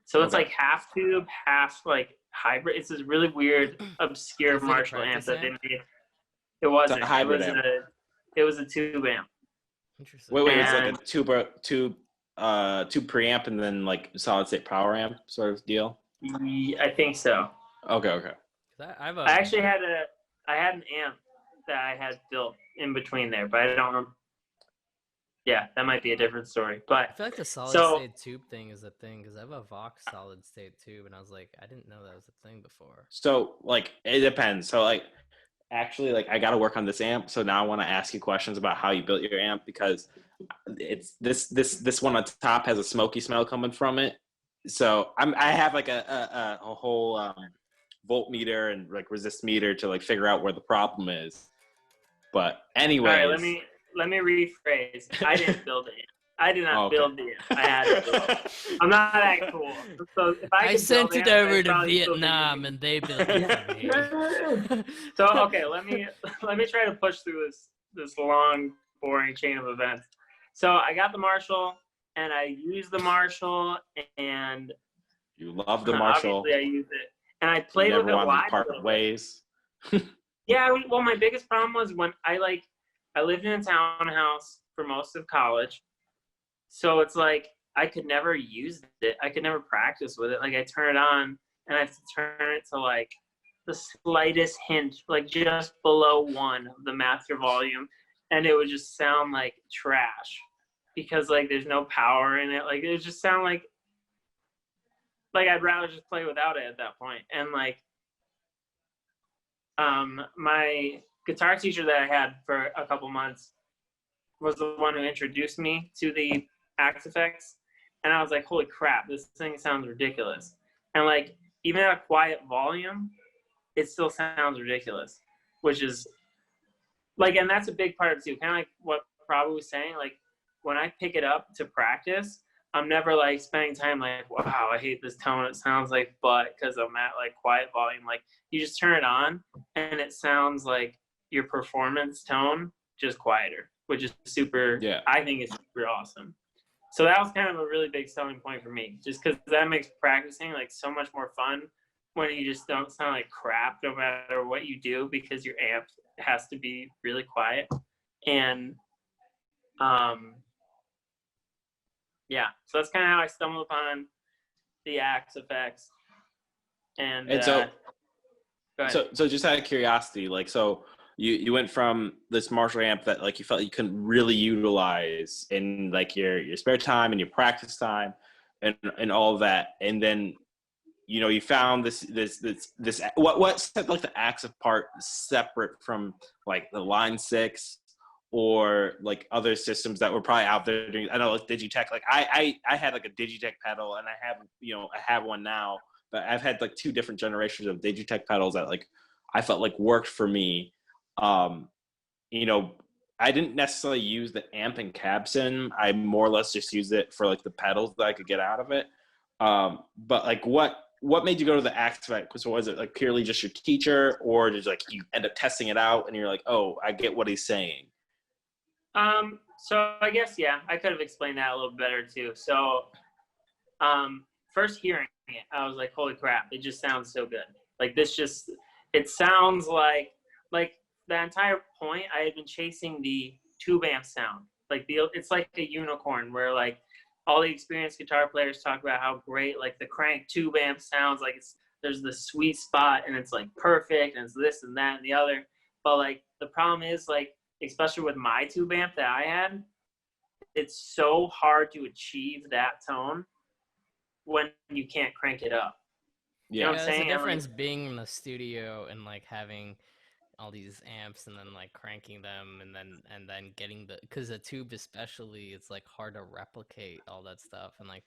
So it's like half tube, half like hybrid. It's this really weird, obscure Marshall amp that they made. It wasn't a hybrid amp. It was a tube amp. Interesting. Wait, it's like a tube preamp and then like solid state power amp sort of deal? I think so. Okay. I actually had an amp that I had built in between there, but I don't remember. Yeah, that might be a different story. But I feel like the solid state tube thing is a thing because I have a Vox solid state tube, and I was like, I didn't know that was a thing before. So like, it depends. So like, actually, like, I got to work on this amp. So now I want to ask you questions about how you built your amp, because it's this one on top has a smoky smell coming from it. So I have like a whole voltmeter and like resist meter to like figure out where the problem is. But anyways, all right, let me rephrase. I didn't build it. I did not build it. I had to build it. I'm not that cool. So if I sent it over to Vietnam and they built it for me. So okay, let me try to push through this long, boring chain of events. So I got the Marshall, and I used the Marshall, and you love the Marshall. Obviously, I used it, and I played with it live. Part ways. Yeah, well, my biggest problem was when I lived in a townhouse for most of college, so it's like I could never use it. I could never practice with it. Like, I turn it on, and I have to turn it to like the slightest hint, like just below 1 of the master volume, and it would just sound like trash because like there's no power in it. Like, it would just sound like I'd rather just play without it at that point. And like my guitar teacher that I had for a couple months was the one who introduced me to the Axe Effects, and I was like, holy crap, this thing sounds ridiculous. And like even at a quiet volume, it still sounds ridiculous, which is like, and that's a big part of it too. Kind of like what Prabhu was saying, like when I pick it up to practice, I'm never like spending time like, wow, I hate this tone. It sounds like butt because I'm at like quiet volume. Like you just turn it on and it sounds like your performance tone, just quieter, which is super, I think it's super awesome. So that was kind of a really big selling point for me, just because that makes practicing like so much more fun when you just don't sound like crap no matter what you do, because your amp has to be really quiet. And yeah, so that's kind of how I stumbled upon the Axe Effects. And so just out of curiosity, like, so you went from this Marshall amp that like you felt you couldn't really utilize in like your spare time and your practice time and all of that, and then you found this what set like the Axe part separate from like the Line 6 or like other systems that were probably out there doing, I know like Digitech, like I had like a Digitech pedal, and I have one now, but I've had like 2 different generations of Digitech pedals that like I felt like worked for me. I didn't necessarily use the amp and cab sim. I more or less just used it for like the pedals that I could get out of it. But like what made you go to the Axe Effect? So was it like purely just your teacher, or did like you end up testing it out and you're like, oh, I get what he's saying? So I guess, yeah, I could have explained that a little better too. So, first hearing it, I was like, holy crap, it just sounds so good. Like it sounds like the entire point I had been chasing the tube amp sound. Like it's like a unicorn where like all the experienced guitar players talk about how great like the crank tube amp sounds, like there's the sweet spot and it's like perfect and it's this and that and the other. But like the problem is like, especially with my tube amp that I had, it's so hard to achieve that tone when you can't crank it up. Yeah, you know what I'm saying? There's a difference being in the studio and like having all these amps and then like cranking them and then getting because the tube especially, it's like hard to replicate all that stuff, and like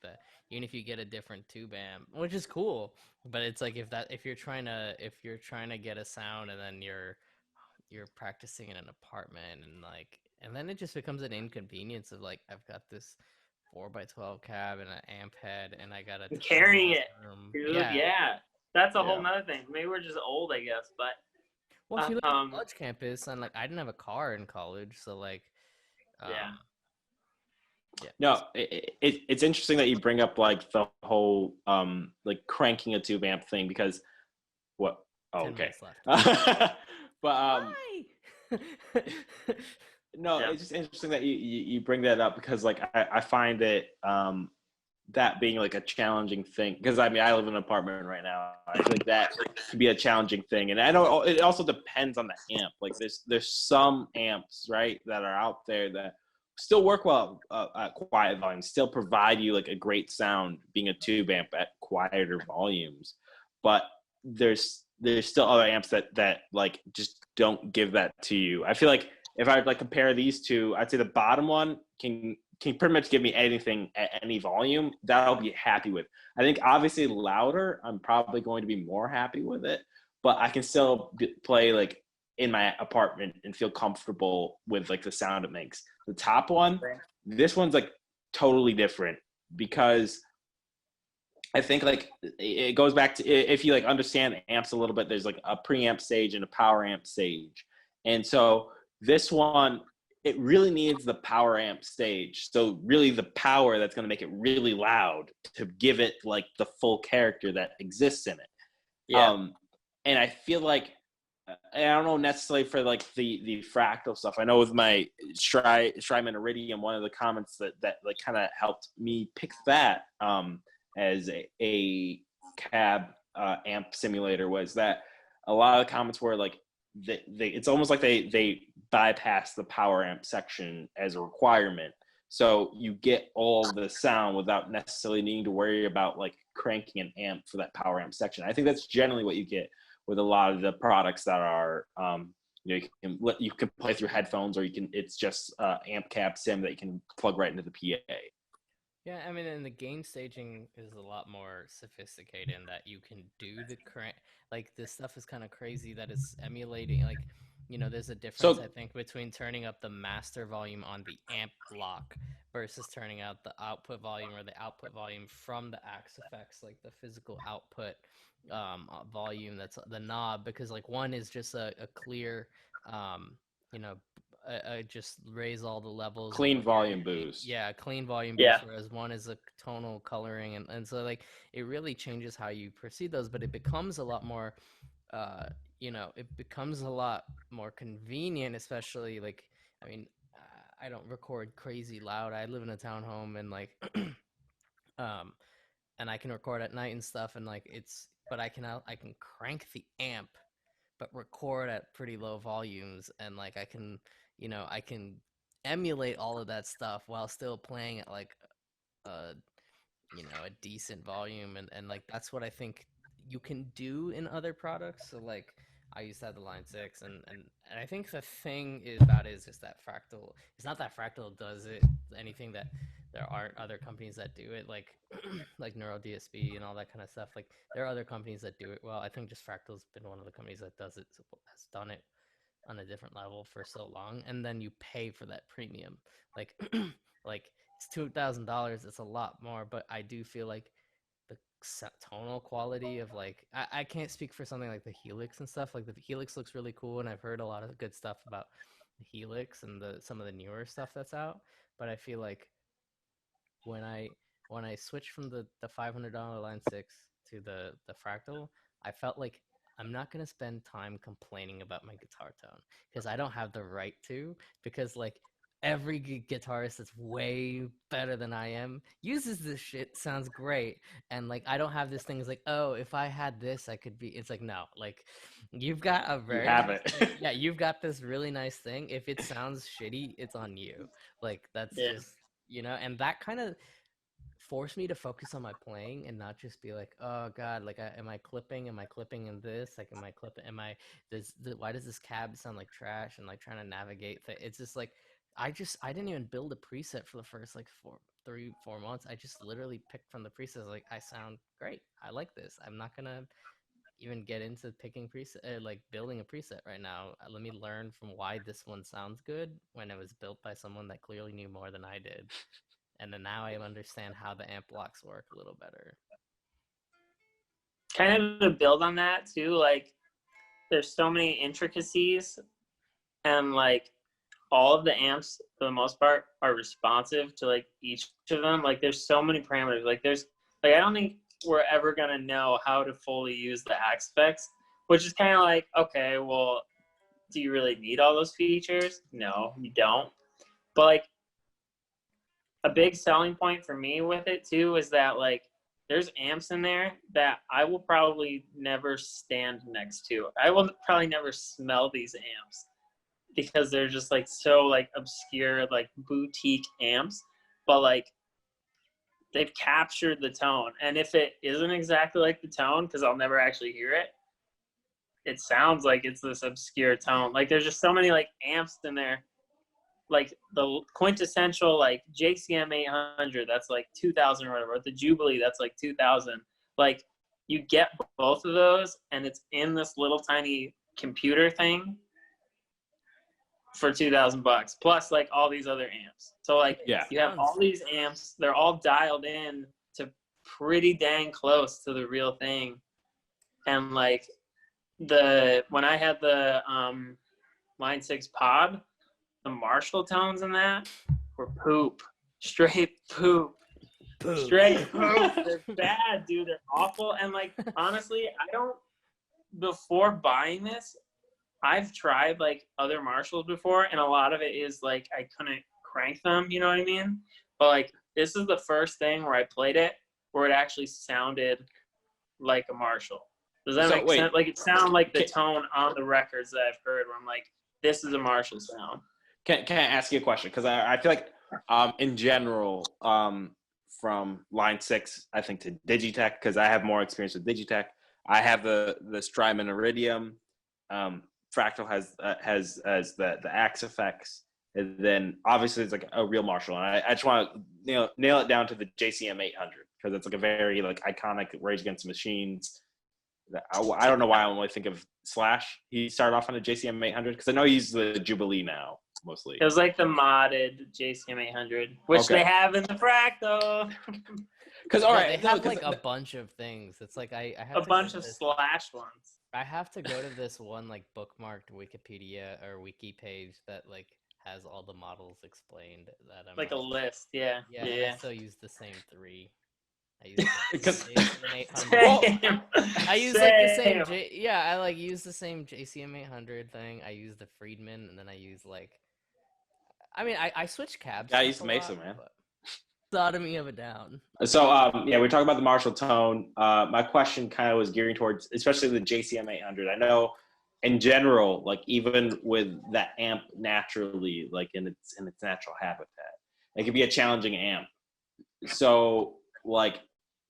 even if you get a different tube amp, which is cool, but it's like if you're trying to get a sound and then you're practicing in an apartment and then it just becomes an inconvenience of like, I've got this 4x12 cab and an amp head and I gotta carrying it, dude. Yeah. That's a whole nother thing. Maybe we're just old, I guess, but well, if you live on college campus, and like I didn't have a car in college, so like no, it's interesting that you bring up like the whole like cranking a tube amp thing, because what 10 minutes left. But no, Yeah. it's just interesting that you bring that up, because like I find it that being like a challenging thing, because I mean I live in an apartment right now. I feel like that could be a challenging thing, and I know it also depends on the amp. Like there's some amps, right, that are out there that still work well at quiet volumes, still provide you like a great sound being a tube amp at quieter volumes, but there's still other amps that like just don't give that to you. I feel like if I like compare these two, I'd say the bottom one can pretty much give me anything at any volume that I'll be happy with. I think obviously louder, I'm probably going to be more happy with it, but I can still play like in my apartment and feel comfortable with like the sound it makes. The top one, this one's like totally different, because I think like it goes back to, if you like understand amps a little bit, there's like a preamp stage and a power amp stage. And so this one, it really needs the power amp stage. So really the power that's going to make it really loud to give it like the full character that exists in it. Yeah. And I feel like, I don't know necessarily for like the Fractal stuff. I know with my Strymon Iridium, one of the comments that like kind of helped me pick that as a cab amp simulator was that a lot of the comments were like, it's almost like they bypass the power amp section as a requirement, so you get all the sound without necessarily needing to worry about like cranking an amp for that power amp section. I think that's generally what you get with a lot of the products that are you can play through headphones, or it's just amp cab sim that you can plug right into the PA. Yeah, I mean, and the gain staging is a lot more sophisticated in that you can do the correct, like this stuff is kind of crazy that it's emulating, like, there's a difference, I So think, between turning up the master volume on the amp block versus turning out the output volume or the output volume from the Axe effects, like the physical output volume that's the knob, because like one is just a clear, um, you know, just raise all the levels of clean what you're volume boost. yeah, clean volume Yeah. boost, whereas one is a tonal coloring, and so like it really changes how you perceive those, but it becomes a lot more it becomes a lot more convenient, especially like, I mean, I don't record crazy loud. I live in a townhome, and like um and I can record at night and stuff, and like but I can crank the amp but record at pretty low volumes, and like I can emulate all of that stuff while still playing at like a a decent volume, and like that's what I think you can do in other products. So like I used to have the Line 6, and I think the thing about it is just that Fractal, it's not that Fractal does it anything that there aren't other companies that do it, like like Neuro DSP and all that kind of stuff. Like there are other companies that do it well. I think just Fractal's been one of the companies that has done it on a different level for so long, and then you pay for that premium. Like like it's $2,000. It's a lot more, but I do feel like the tonal quality of like I can't speak for something like the Helix and stuff. Like the Helix looks really cool, and I've heard a lot of good stuff about the Helix and some of the newer stuff that's out. But I feel like when I switched from the $500 Line 6 to the Fractal, I felt like I'm not gonna spend time complaining about my guitar tone because I don't have the right to. Because like every guitarist that's way better than I am uses this shit, sounds great, and like I don't have this thing. It's like, oh, if I had this, I could be. It's like, no, like you've got a You very have nice it. thing. Yeah, you've got this really nice thing. If it sounds shitty, it's on you. Like that's Yeah. just and that kind of force me to focus on my playing and not just be like, oh god, like am I clipping in this, like am I clipping, why does this cab sound like trash, and like trying to navigate it's just like I didn't even build a preset for the first like 4 months. I just literally picked from the presets, like I sound great, I like this, I'm not gonna even get into picking preset, like building a preset right now. Let me learn from why this one sounds good when it was built by someone that clearly knew more than I did, and then now I understand how the amp blocks work a little better. Kind of to build on that too, like there's so many intricacies, and like all of the amps for the most part are responsive to like each of them. Like there's so many parameters. Like I don't think we're ever gonna know how to fully use the Axe effects, which is kind of like, okay, well, do you really need all those features? No, you don't. But like a big selling point for me with it too is that like there's amps in there that I will probably never stand next to. I will probably never smell these amps because they're just like so like obscure, like boutique amps, but like they've captured the tone. And if it isn't exactly like the tone, because I'll never actually hear it, it sounds like it's this obscure tone. Like there's just so many like amps in there, like the quintessential like JCM 800, that's like 2000 or whatever, or the Jubilee, that's like 2000. Like you get both of those, and it's in this little tiny computer thing for $2,000 plus like all these other amps. So like Yeah. you have all these amps, they're all dialed in to pretty dang close to the real thing. And like when I had the Line 6 pod, the Marshall tones in that were poop. Straight poop. Straight poop. They're bad, dude. They're awful. And like honestly, before buying this, I've tried like other Marshalls before, and a lot of it is like I couldn't crank them, you know what I mean? But like this is the first thing where I played it where it actually sounded like a Marshall. Does that make sense? Like it sounded like the tone on the records that I've heard where I'm like, this is a Marshall sound. Can I ask you a question? Because I feel like in general, from Line 6, I think to Digitech, because I have more experience with Digitech. I have the Strymon Iridium. Fractal has the Axe effects, And then obviously it's like a real Marshall. And I just want to nail it down to the JCM 800 because it's like a very like iconic Rage Against the Machines. I don't know why I only think of Slash. He started off on a JCM 800 because I know he's the Jubilee now mostly. It was like the modded JCM 800, which they have in the Fractal. Because they have like a bunch of things. It's like I have a bunch of Slash ones. I have to go to this one like bookmarked Wikipedia or wiki page that like has all the models explained. That I'm like a list, yeah. I still use the same 3. I use because I use like the same I like use the same JCM 800 thing. I use the Friedman, and then I use like I switch cabs. Yeah, I use the Mesa, man. Sodomy of a down. So we're talking about the Marshall tone. My question kind of was gearing towards, especially the JCM 800. I know, in general, like even with that amp naturally, like in its natural habitat, it can be a challenging amp. So like,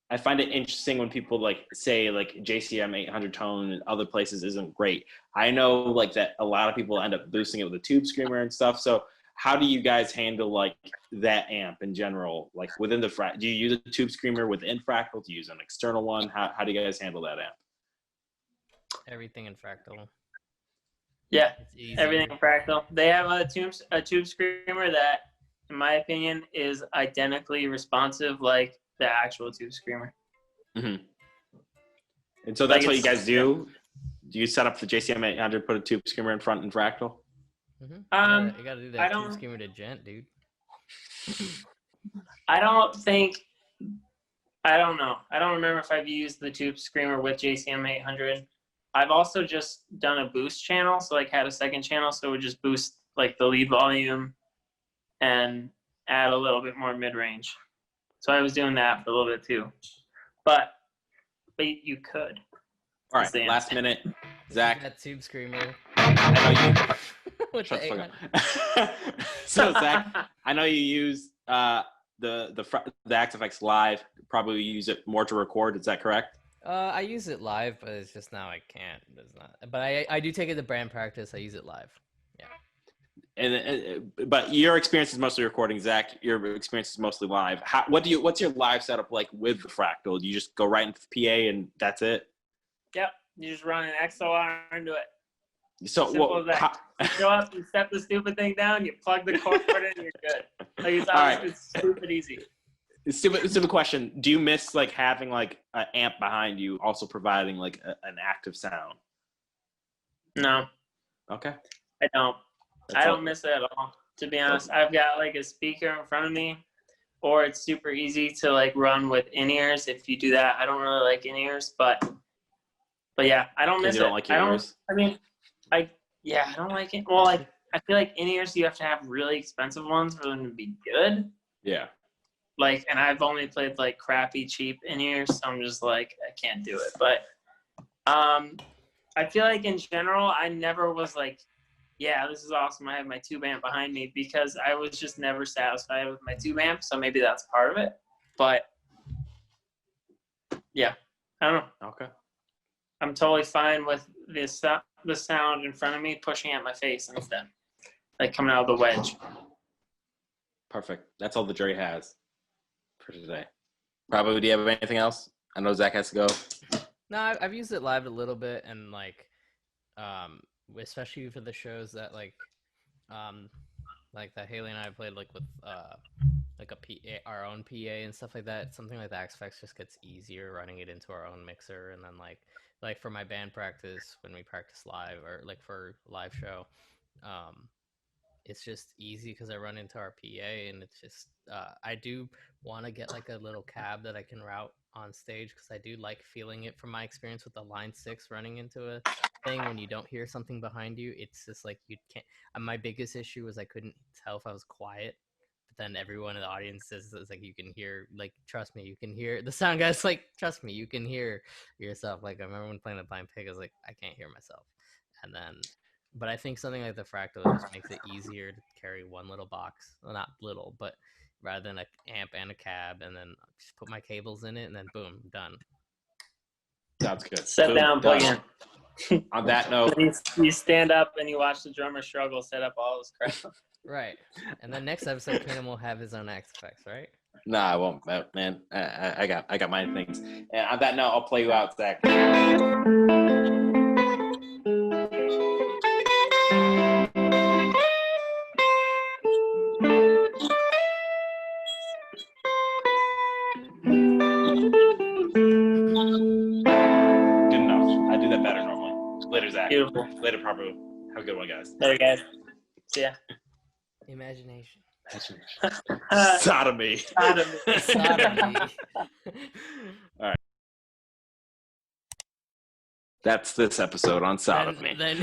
I find it interesting when people like say like JCM 800 tone in other places isn't great. I know like that a lot of people end up boosting it with a tube screamer and stuff. So how do you guys handle like that amp in general? Like within the do you use a tube screamer within Fractal? Do you use an external one? How do you guys handle that amp? Everything in Fractal. Yeah, everything in Fractal. They have a tube screamer that, in my opinion, is identically responsive like the actual tube screamer. Mm-hmm. And so that's what you guys do? Do you set up the JCM 800, put a tube screamer in front in Fractal? Mm-hmm. You gotta do that tube screamer to gent, dude. I don't know. I don't remember if I've used the tube screamer with JCM 800. I've also just done a boost channel, so like had a second channel, so it would just boost like the lead volume and add a little bit more mid-range. So I was doing that for a little bit too. But you could. All right, last minute, Zach. That tube screamer. I know you. With the 800. So Zach, I know you use the ActFX Live. Probably use it more to record. Is that correct? I use it live, but it's just now I can't. It's not. But I do take it to brand practice. I use it live. Yeah. But your experience is mostly recording, Zach. Your experience is mostly live. What's your live setup like with the Fractal? Do you just go right into the PA and that's it? Yep. You just run an XLR into it. So simple as that. You show up, you step the stupid thing down, you plug the cord in, and you're good. Like it's stupid easy. Stupid question. Do you miss like having like an amp behind you also providing like an active sound? No. Okay. I don't. I don't miss it at all. To be honest, I've got like a speaker in front of me, or it's super easy to like run with in-ears. If you do that, I don't really like in-ears, but yeah, I don't miss it. You don't like in-ears? I don't like it. Well, I feel like in-ears you have to have really expensive ones for them to be good. Yeah. Like, and I've only played like crappy, cheap in-ears, so I'm just like, I can't do it. But I feel like in general, I never was like, yeah, this is awesome. I have my tube amp behind me, because I was just never satisfied with my tube amp. So maybe that's part of it. But yeah, I don't know. Okay. I'm totally fine with the sound in front of me pushing at my face instead, like coming out of the wedge. Perfect. That's all the Dre has for today. Probably, do you have anything else? I know Zach has to go. No, I've used it live a little bit, and like, especially for the shows that like that Haley and I played like with like our own PA and stuff like that. Something like the ActFX just gets easier running it into our own mixer, and then like for my band practice when we practice live, or like for live show, it's just easy because I run into our PA, and it's just I do want to get like a little cab that I can route on stage, because I do like feeling it from my experience with the Line 6 running into a thing when you don't hear something behind you. It's just like you can't. My biggest issue was I couldn't tell if I was quiet, but then everyone in the audience says it's like you can hear, like, trust me, you can hear. The sound guy's like, trust me, you can hear yourself. Like I remember when playing the Blind Pig, I was like, I can't hear myself. And then, but I think something like the Fractal just makes it easier to carry one little box. Well, not little, but rather than an amp and a cab, and then just put my cables in it, and then boom, done. Sounds good. Set down, plug in. On that note, you stand up and you watch the drummer struggle, set up all this crap. Right. And then next episode, Kanan will have his own Axe effects, right? No, I won't, man. I got my things. And on that note, I'll play you out, Zach. Good enough. I do that better normally. Later, Zach. Beautiful. Later, Prabhu. Have a good one, guys. There, guys. See ya. Imagination. Sodomy. Sodomy. All right. That's this episode on Sodomy. Then